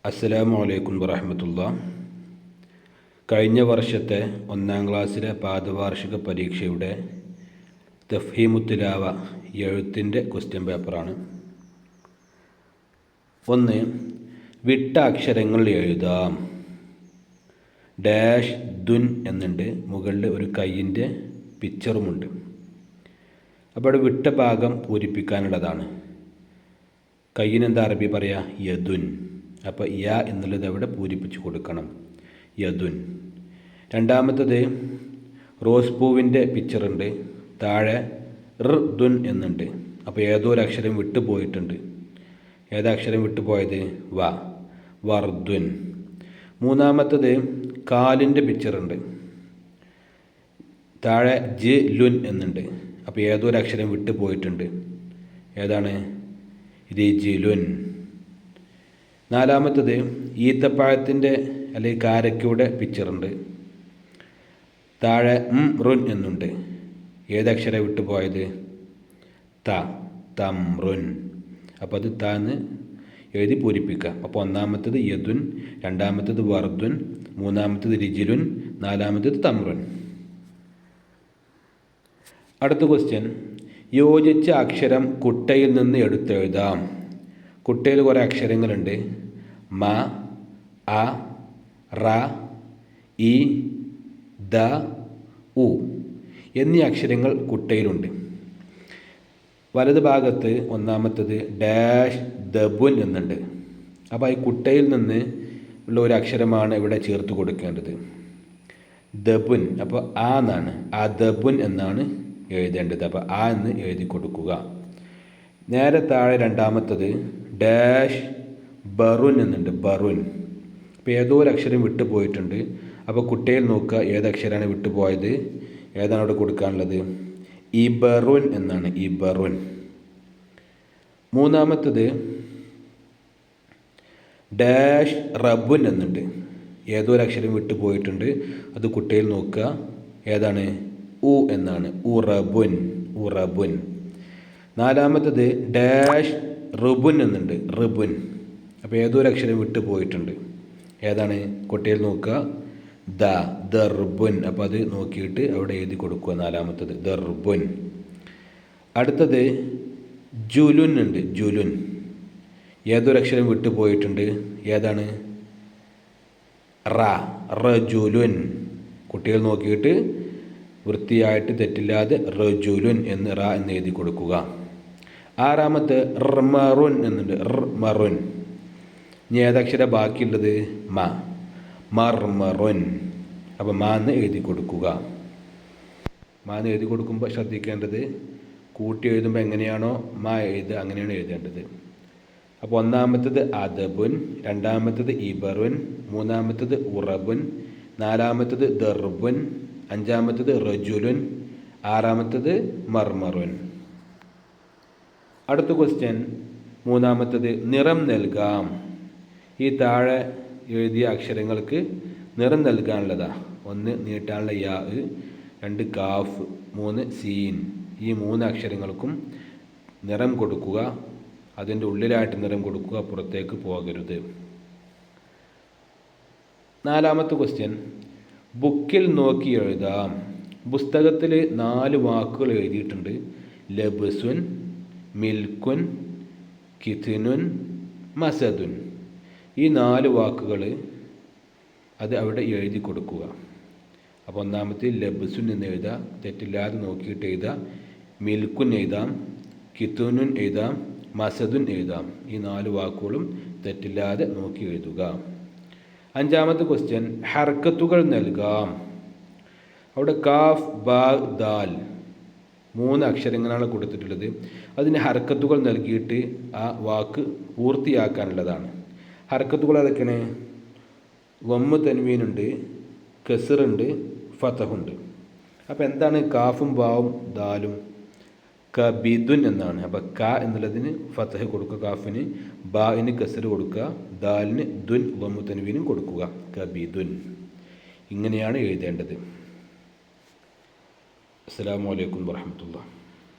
അസ്സലാമു അലൈക്കും വറഹ്മത്തുള്ളാഹി. കഴിഞ്ഞ വർഷത്തെ 1-ാം ക്ലാസ്സിലെ പാദവാർഷിക പരീക്ഷയുടെ തഫ്ഹീമുത്തിലാവ എഴുത്തിൻ്റെ ക്വസ്റ്റ്യൻ പേപ്പറാണ്. 1. വിട്ട അക്ഷരങ്ങൾ എഴുതാം. ഡാഷ് ദുൻ എന്നുണ്ട്, മുകളിൽ ഒരു കയ്യിൻ്റെ പിക്ചറുമുണ്ട്. അപ്പോൾ അവിടെ വിട്ട ഭാഗം പൂരിപ്പിക്കാനുള്ളതാണ്. കയ്യിനെന്താ അറബി പറയുക? യദുൻ. അപ്പോൾ യ എന്നുള്ളത് അവിടെ പൂരിപ്പിച്ച് കൊടുക്കണം, യദുൻ. രണ്ടാമത്തത് റോസ് പൂവിൻ്റെ പിക്ചറുണ്ട്, താഴെ ദുൻ എന്നുണ്ട്. അപ്പോൾ ഏതോ ഒരു അക്ഷരം വിട്ടു പോയിട്ടുണ്ട്. ഏതാ അക്ഷരം വിട്ടു പോയത്? വ, വർദുൻ. മൂന്നാമത്തത് കാലിൻ്റെ പിക്ചറുണ്ട്, താഴെ ലുൻ എന്നുണ്ട്. അപ്പോൾ ഏതോ ഒരു അക്ഷരം വിട്ടു പോയിട്ടുണ്ട്. ഏതാണ്? രിജിലുൻ. നാലാമത്തത് ഈത്തപ്പഴത്തിൻ്റെ അല്ലെങ്കിൽ കാരക്കയുടെ പിക്ചറുണ്ട്, താഴെ റുൻ എന്നുണ്ട്. ഏതക്ഷരം വിട്ടു പോയത്? ത, തംറുൻ. അപ്പോൾ അത് താന്ന് എഴുതി പൂരിപ്പിക്കാം. അപ്പോൾ ഒന്നാമത്തത് യദുൻ, രണ്ടാമത്തത് വർദുൻ, മൂന്നാമത്തത് രിജിലുൻ, നാലാമത്തത് തംറുൻ. അടുത്ത ക്വസ്റ്റ്യൻ, യോജിച്ച അക്ഷരം കുട്ടയിൽ നിന്ന് എടുത്തെഴുതാം. കുട്ടയിൽ കുറേ അക്ഷരങ്ങളുണ്ട്. മ, അ, റ, ഇ, ദ, ഉ എന്നീ അക്ഷരങ്ങൾ കുട്ടയിലുണ്ട്. വലത് ഭാഗത്ത് ഒന്നാമത്തത് ഡാഷ് ദബുൻ എന്നുണ്ട്. അപ്പോൾ ഈ കുട്ടയിൽ നിന്ന് ഉള്ള ഒരു അക്ഷരമാണ് ഇവിടെ ചേർത്ത് കൊടുക്കേണ്ടത്, ദബുൻ. അപ്പോൾ ആ എന്നാണ്, ആ ദബുൻ എന്നാണ് എഴുതേണ്ടത്. അപ്പോൾ ആ എന്ന് എഴുതി കൊടുക്കുക. നേരെ താഴെ രണ്ടാമത്തത് ഡാഷ് ബറുൻ എന്നുണ്ട്, ബറുൻ. അപ്പോൾ ഏതോ ഒരു അക്ഷരം വിട്ടു പോയിട്ടുണ്ട്. അപ്പോൾ കുട്ടയിൽ നോക്കുക ഏതക്ഷരമാണ് വിട്ടുപോയത്, ഏതാണ് അവിടെ കൊടുക്കാനുള്ളത്? ഇബറുൻ എന്നാണ്, ഇബറുൻ. മൂന്നാമത്തത് ഡാഷ് റബുൻ എന്നുണ്ട്. ഏതോ ഒരു അക്ഷരം വിട്ടു പോയിട്ടുണ്ട്. അത് കുട്ടയിൽ നോക്കുക, ഏതാണ്? ഉ എന്നാണ്, ഉറബുൻ, ഉറബുൻ. നാലാമത്തത് ഡാഷ് റുബുൻ എന്നുണ്ട്, റുബുൻ. അപ്പോൾ ഏതോ ഒരു അക്ഷരം വിട്ടു പോയിട്ടുണ്ട്. ഏതാണ്? കുട്ടയിൽ നോക്കുക, ദ, ദർബുൻ. അപ്പോൾ അത് നോക്കിയിട്ട് അവിടെ എഴുതി കൊടുക്കുക, നാലാമത്തത് ദർബുൻ. അടുത്തത് ജുലുൻ ഉണ്ട്, ജുലുൻ. ഏതൊരു അക്ഷരം വിട്ടു പോയിട്ടുണ്ട്. ഏതാണ്? റ, റജുലുൻ. കുട്ടികൾ നോക്കിയിട്ട് വൃത്തിയായിട്ട് തെറ്റില്ലാതെ റജുലുൻ എന്ന് റ എന്ന് എഴുതി കൊടുക്കുക. ആറാമത്തെ മറുൻ എന്നുണ്ട്, മറുൻ. ഇനി ഏതക്ഷര ബാക്കിയുള്ളത്? മ, മർമറുൻ. അപ്പോൾ മാ എന്ന് എഴുതി കൊടുക്കുക. മാ എന്ന് എഴുതി കൊടുക്കുമ്പോൾ ശ്രദ്ധിക്കേണ്ടത്, കൂട്ടി എഴുതുമ്പോൾ എങ്ങനെയാണോ മാ എഴുതുക അങ്ങനെയാണ് എഴുതേണ്ടത്. അപ്പോൾ ഒന്നാമത്തത് അദബുൻ, രണ്ടാമത്തത് ഇബറുൻ, മൂന്നാമത്തത് ഉറബുൻ, നാലാമത്തത് ദർബുൻ, അഞ്ചാമത്തത് റജുലുൻ, ആറാമത്തത് മർമറുൻ. അടുത്ത ക്വസ്റ്റ്യൻ, മൂന്നാമത്തത് നിറം നൽകാം. ഈ താഴെ എഴുതിയ അക്ഷരങ്ങൾക്ക് നിറം നൽകാനുള്ളതാണ്. 1 നീട്ടാനുള്ള യാ, 2 കാഫ്, 3 സീൻ. ഈ 3 അക്ഷരങ്ങൾക്കും നിറം കൊടുക്കുക. അതിൻ്റെ ഉള്ളിലായിട്ട് നിറം കൊടുക്കുക, പുറത്തേക്ക് പോകരുത്. നാലാമത്തെ ക്വസ്റ്റ്യൻ, ബുക്കിൽ നോക്കി എഴുതാം. പുസ്തകത്തിൽ 4 വാക്കുകൾ എഴുതിയിട്ടുണ്ട്. ലബ്സുൻ, മിൽക്കുൻ, കിഥിനുൻ, മസദുൻ. ഈ 4 വാക്കുകൾ അത് അവിടെ എഴുതി കൊടുക്കുക. അപ്പോൾ ഒന്നാമത്തെ ലബ്സുൻ എന്ന് എഴുതാം, തെറ്റില്ലാതെ നോക്കിയിട്ട് എഴുതാം. മിൽക്കുൻ എഴുതാം, കിഥുനുൻ എഴുതാം, മസദുൻ എഴുതാം. ഈ 4 വാക്കുകളും തെറ്റില്ലാതെ നോക്കി എഴുതുക. അഞ്ചാമത്തെ ക്വസ്റ്റ്യൻ, ഹർക്കത്തുകൾ നൽകാം. അവിടെ കാഫ്, ബാ, ദാൽ 3 അക്ഷരങ്ങളാണ് കൊടുത്തിട്ടുള്ളത്. അതിന് ഹർക്കത്തുകൾ നൽകിയിട്ട് ആ വാക്ക് പൂർത്തിയാക്കാനുള്ളതാണ്. ഹർക്കത്തുകൾ അതൊക്കെയാണ്: വമ്മ്, തൻവീനുണ്ട്, കസറുണ്ട്, ഫതഹുണ്ട്. അപ്പോൾ എന്താണ് കാഫും ബാവും ദാലും? കബിദുൻ എന്നാണ്. അപ്പോൾ ക എന്നുള്ളതിന് ഫതഹ് കൊടുക്കുക, കാഫിന്, ബാഇന് കസർ കൊടുക്കുക, ദാലിന് ദുൻ വമ്മു തൻവീനും കൊടുക്കുക, കബിദുൻ. ഇങ്ങനെയാണ് എഴുതേണ്ടത്. അസ്സലാമു അലൈക്കും വറഹ്മത്തുള്ളാഹി.